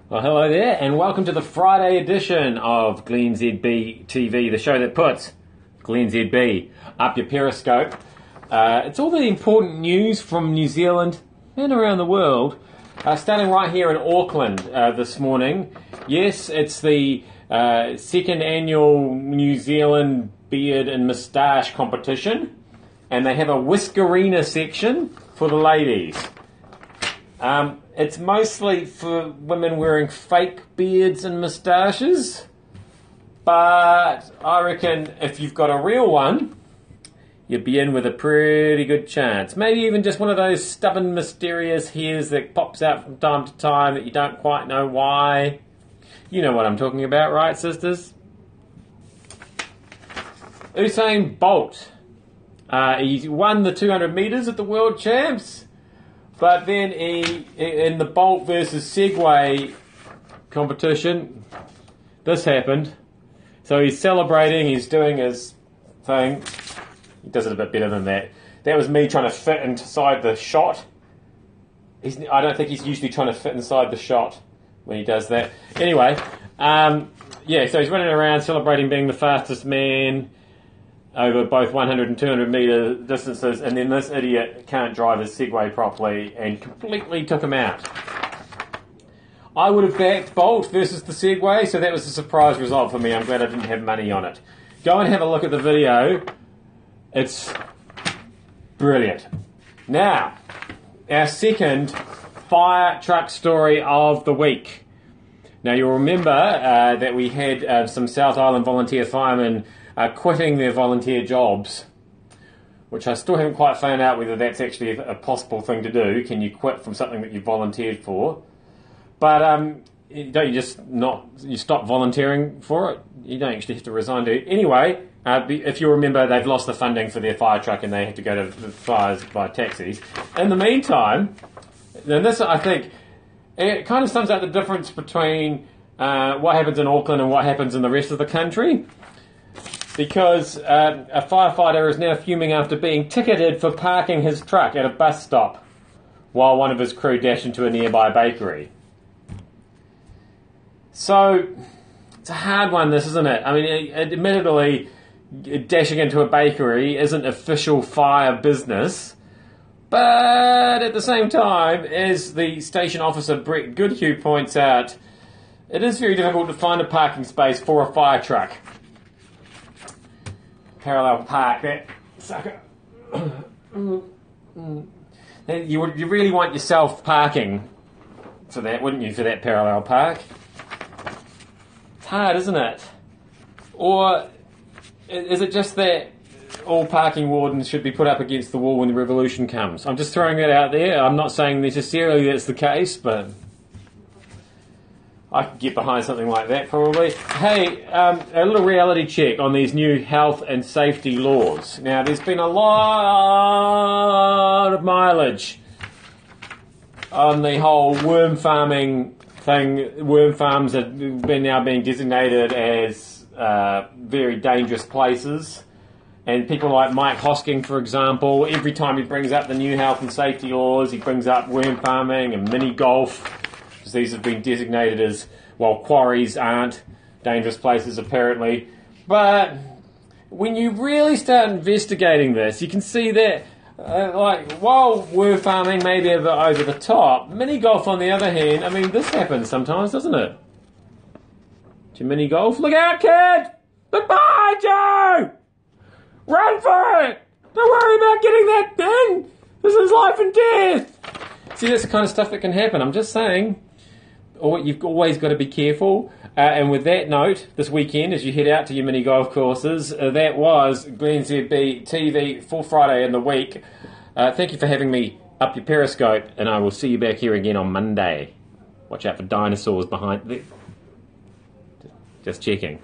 Well, hello there, and welcome to the Friday edition of glennzb TV, the show that puts glennzb up your Periscope. It's all the important news from New Zealand and around the world. Starting right here in Auckland this morning. Yes, it's the second annual New Zealand Beard and Moustache competition, and they have a whiskerina section for the ladies. It's mostly for women wearing fake beards and moustaches, but I reckon if you've got a real one, you'd be in with a pretty good chance. Maybe even just one of those stubborn, mysterious hairs that pops out from time to time that you don't quite know why. You know what I'm talking about, right, sisters? Usain Bolt. He won the 200 metres at the World Champs. But then in the Bolt versus Segway competition, this happened. So he's celebrating, he's doing his thing. He does it a bit better than that. That was me trying to fit inside the shot. I don't think he's usually trying to fit inside the shot when he does that. Anyway, yeah, so he's running around celebrating being the fastest man over both 100 and 200 metre distances, and then this idiot can't drive his Segway properly and completely took him out. I would have backed Bolt versus the Segway, so that was a surprise result for me. I'm glad I didn't have money on it. Go and have a look at the video. It's brilliant. Now, our second fire truck story of the week. Now, you'll remember that we had some South Island volunteer firemen quitting their volunteer jobs, which I still haven't quite found out whether that's actually a possible thing to do. Can you quit from something that you volunteered for? But don't you just not, you stop volunteering for it? You don't actually have to resign to it. Anyway, if you remember, they've lost the funding for their fire truck and they have to go to the fires by taxis. In the meantime, and this, I think, it kind of sums up the difference between what happens in Auckland and what happens in the rest of the country. Because a firefighter is now fuming after being ticketed for parking his truck at a bus stop while one of his crew dashed into a nearby bakery. So, it's a hard one, this, isn't it? I mean, admittedly, dashing into a bakery isn't official fire business, but at the same time, as the station officer Brett Goodhue points out, it is very difficult to find a parking space for a fire truck. Parallel park, that sucker. You really want yourself parking for that, wouldn't you, for that parallel park? It's hard, isn't it? Or is it just that all parking wardens should be put up against the wall when the revolution comes? I'm just throwing that out there. I'm not saying necessarily that's the case, but I could get behind something like that, probably. Hey, a little reality check on these new health and safety laws. Now, there's been a lot of mileage on the whole worm farming thing. Worm farms have been now being designated as very dangerous places. And people like Mike Hosking, for example, every time he brings up the new health and safety laws, he brings up worm farming and mini golf. These have been designated as, well, quarries aren't dangerous places apparently. But when you really start investigating this, you can see that, while worm farming may be a bit over the top, mini golf on the other hand, I mean, this happens sometimes, doesn't it? To mini golf, look out, kid! Look behind you! Run for it! Don't worry about getting that thing! This is life and death! See, that's the kind of stuff that can happen. I'm just saying, you've always got to be careful. And with that note, this weekend, as you head out to your mini golf courses, that was glennzb TV for Friday in the week. Thank you for having me up your Periscope, and I will see you back here again on Monday. Watch out for dinosaurs behind. Just checking.